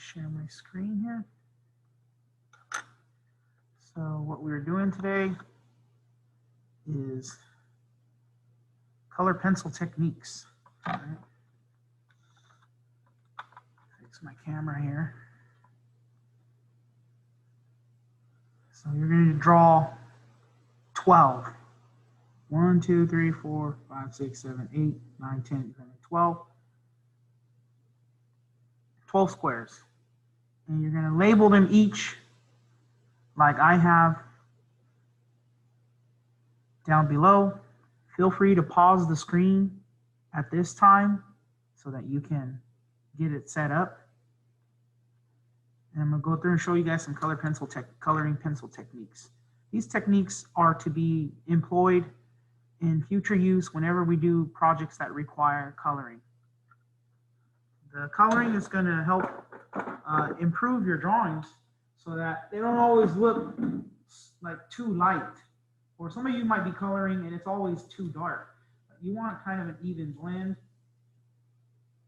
share my screen here. So what we're doing today is color pencil techniques. All right. Fix my camera here. So you're going to draw 12. 1, 2, 3, 4, 5, 6, 7, 8, 9, 10, 11, 12. 12 squares. And you're going to label them each like I have down below. Feel free to pause the screen at this time so that you can get it set up. And I'm going to go through and show you guys some coloring pencil techniques. These techniques are to be employed in future use whenever we do projects that require coloring. The coloring is going to help improve your drawings so that they don't always look like too light. Or some of you might be coloring and it's always too dark. You want kind of an even blend.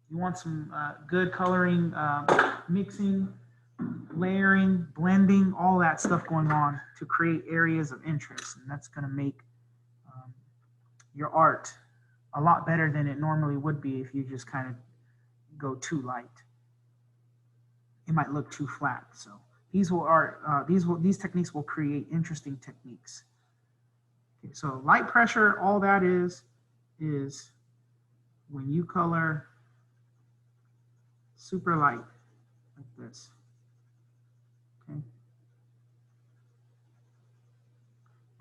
You want some good coloring, mixing, layering, blending, all that stuff going on to create areas of interest. And that's going to make your art a lot better than it normally would be if you just kind of go too light. It might look too flat. So these techniques will create interesting techniques. Okay, so light pressure, all that is when you color super light like this. Okay.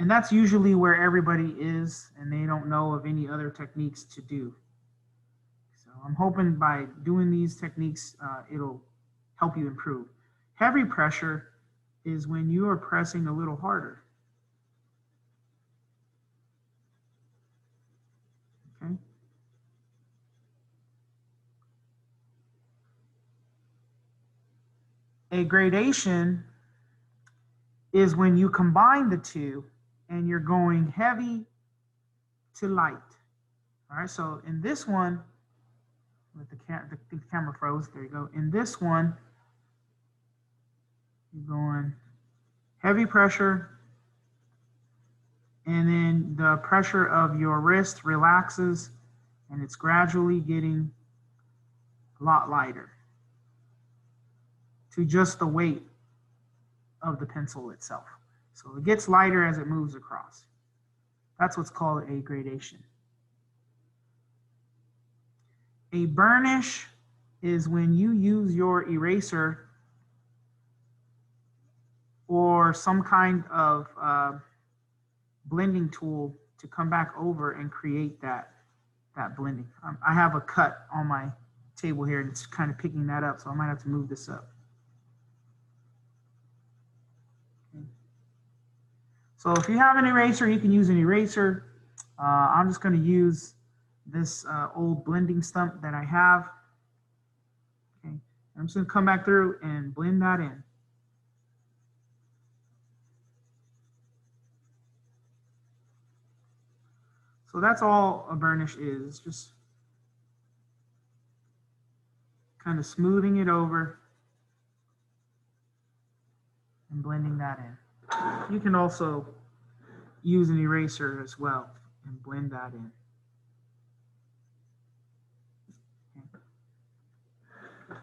And that's usually where everybody is, and they don't know of any other techniques to do. So I'm hoping by doing these techniques, it'll help you improve. Heavy pressure is when you are pressing a little harder. Okay. A gradation is when you combine the two and you're going heavy to light. All right, so in this one, with the camera froze, there you go. In this one, you're going heavy pressure, and then the pressure of your wrist relaxes, and it's gradually getting a lot lighter to just the weight of the pencil itself. So it gets lighter as it moves across. That's what's called a gradation. A burnish is when you use your eraser or some kind of blending tool to come back over and create that blending. I have a cut on my table here and it's kind of picking that up, so I might have to move this up. Okay. So if you have an eraser, you can use an eraser. I'm just going to use this old blending stump that I have. Okay. I'm just going to come back through and blend that in. So that's all a burnish is, just kind of smoothing it over and blending that in. You can also use an eraser as well and blend that in. Okay.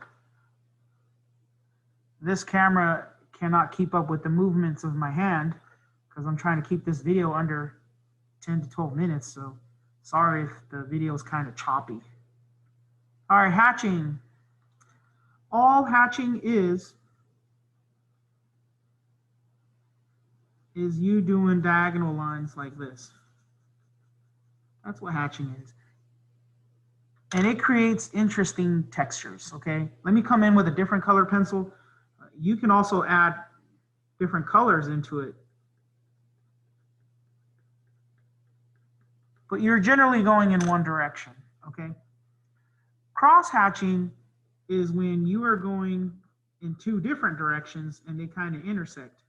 This camera cannot keep up with the movements of my hand because I'm trying to keep this video under 10 to 12 minutes, so sorry if the video is kind of choppy. All right, hatching. All hatching is you doing diagonal lines like this. That's what hatching is. And it creates interesting textures, okay? Let me come in with a different color pencil. You can also add different colors into it. But you're generally going in one direction, okay? Cross hatching is when you are going in two different directions and they kind of intersect.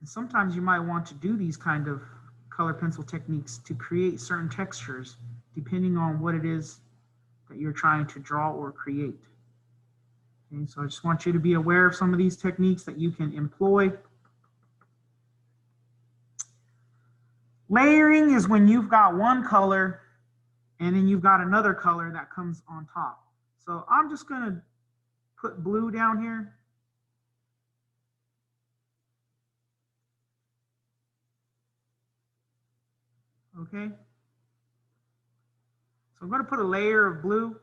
And sometimes you might want to do these kind of color pencil techniques to create certain textures depending on what it is that you're trying to draw or create. Okay, so I just want you to be aware of some of these techniques that you can employ. Layering is when you've got one color and then you've got another color that comes on top. So I'm just going to put blue down here. Okay. So I'm going to put a layer of blue,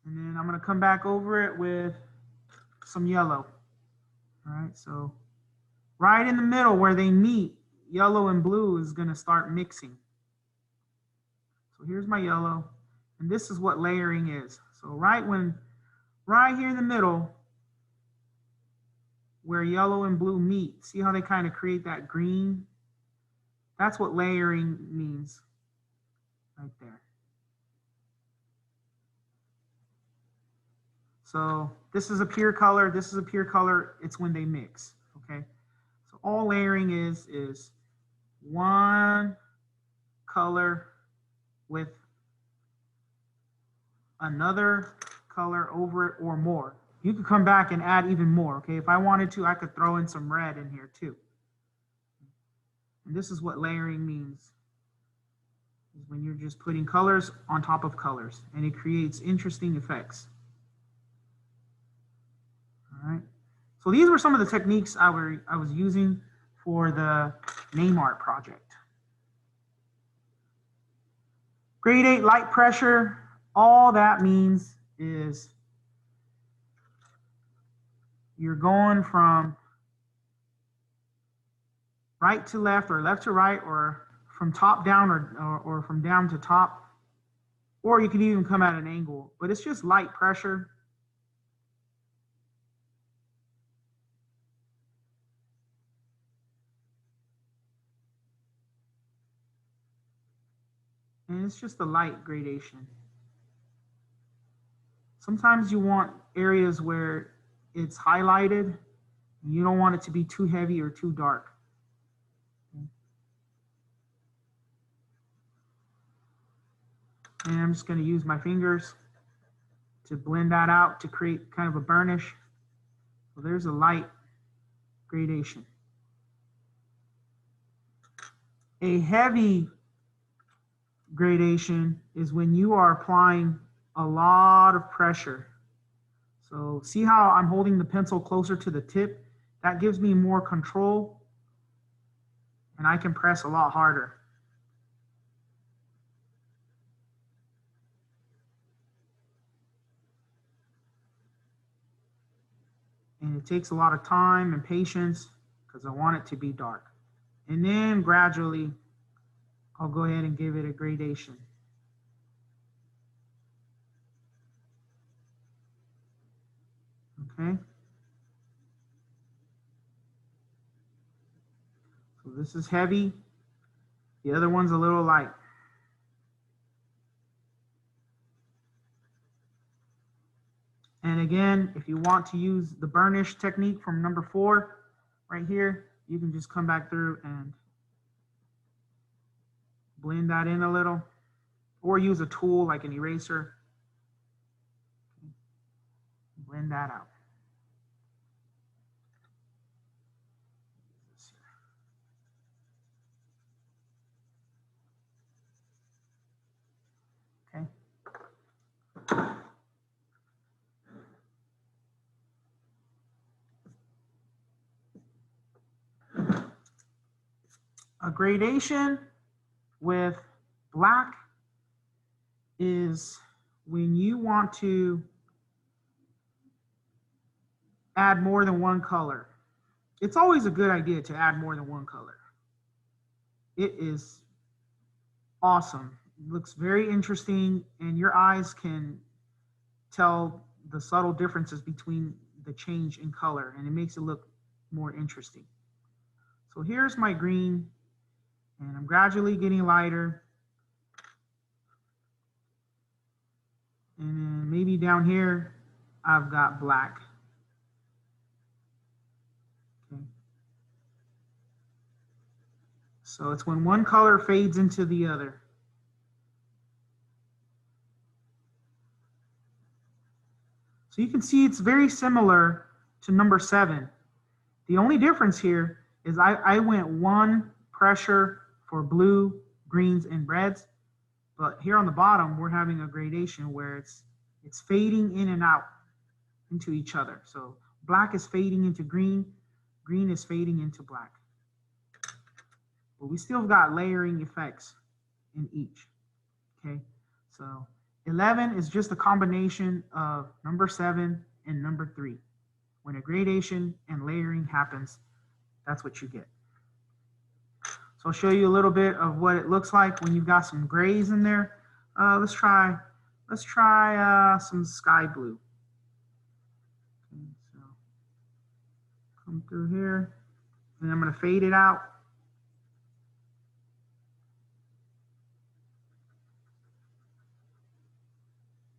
and then I'm going to come back over it with some yellow. All right. So right in the middle where they meet, yellow and blue is going to start mixing. So here's my yellow, and this is what layering is. So right here in the middle where yellow and blue meet, see how they kind of create that green? That's what layering means right there. So this is a pure color, this is a pure color, it's when they mix, okay? So all layering is one color with another color over it or more. You could come back and add even more, okay? If I wanted to, I could throw in some red in here too. And this is what layering means, is when you're just putting colors on top of colors, and it creates interesting effects. All right. So these were some of the techniques I was using for the name art project. Gradate, light pressure, all that means is you're going from right to left or left to right, or from top down or from down to top, or you can even come at an angle, but it's just light pressure. And it's just a light gradation. Sometimes you want areas where it's highlighted. You don't want it to be too heavy or too dark. And I'm just going to use my fingers to blend that out to create kind of a burnish. So there's a light gradation. A heavy gradation is when you are applying a lot of pressure. So see how I'm holding the pencil closer to the tip? That gives me more control, and I can press a lot harder. And it takes a lot of time and patience because I want it to be dark. And then gradually, I'll go ahead and give it a gradation. Okay. So this is heavy. The other one's a little light. And again, if you want to use the burnish technique from number 4 right here, you can just come back through and blend that in a little, or use a tool like an eraser. Blend that out. Okay. A gradation with black is when you want to add more than one color. It's always a good idea to add more than one color. It is awesome. It looks very interesting, and your eyes can tell the subtle differences between the change in color, and it makes it look more interesting. So here's my green, and I'm gradually getting lighter. And then maybe down here, I've got black. Okay. So it's when one color fades into the other. So you can see it's very similar to number 7. The only difference here is I went 1 pressure for blue, greens, and reds, but here on the bottom we're having a gradation where it's fading in and out into each other. So black is fading into green, green is fading into black. But we still got layering effects in each. Okay, so 11 is just a combination of number 7 and number 3. When a gradation and layering happens, that's what you get. So I'll show you a little bit of what it looks like when you've got some grays in there. Let's try some sky blue. Okay, so come through here, and I'm going to fade it out.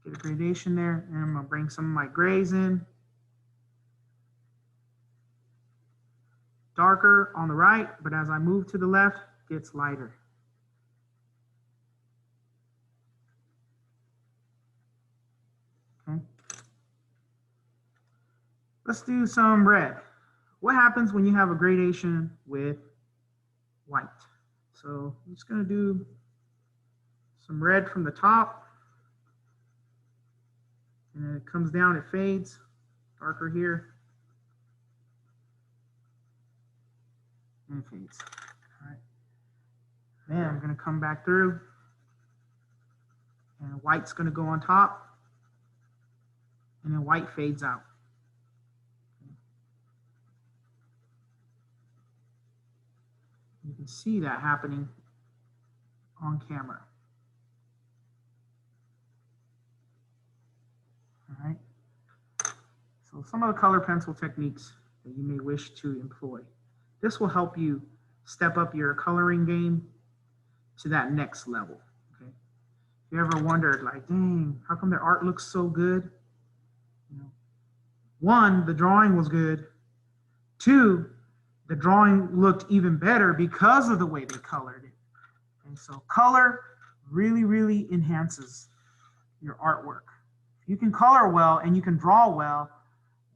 Get a gradation there, and I'm going to bring some of my grays in. Darker on the right, but as I move to the left, it gets lighter. Okay. Let's do some red. What happens when you have a gradation with white? So I'm just going to do some red from the top. And then it comes down, it fades. Darker here. And it fades. All right. Then I'm going to come back through. And white's going to go on top. And then white fades out. You can see that happening on camera. All right. So some of the color pencil techniques that you may wish to employ. This will help you step up your coloring game to that next level. Okay. If you ever wondered, like, dang, how come their art looks so good? You know, 1, the drawing was good. 2, the drawing looked even better because of the way they colored it. And so color really, really enhances your artwork. If you can color well and you can draw well,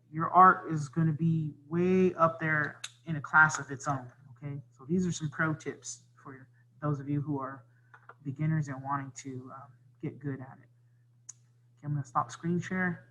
your art is going to be way up there in a class of its own. Okay, so these are some pro tips for those of you who are beginners and wanting to get good at it. Okay, I'm going to stop screen share.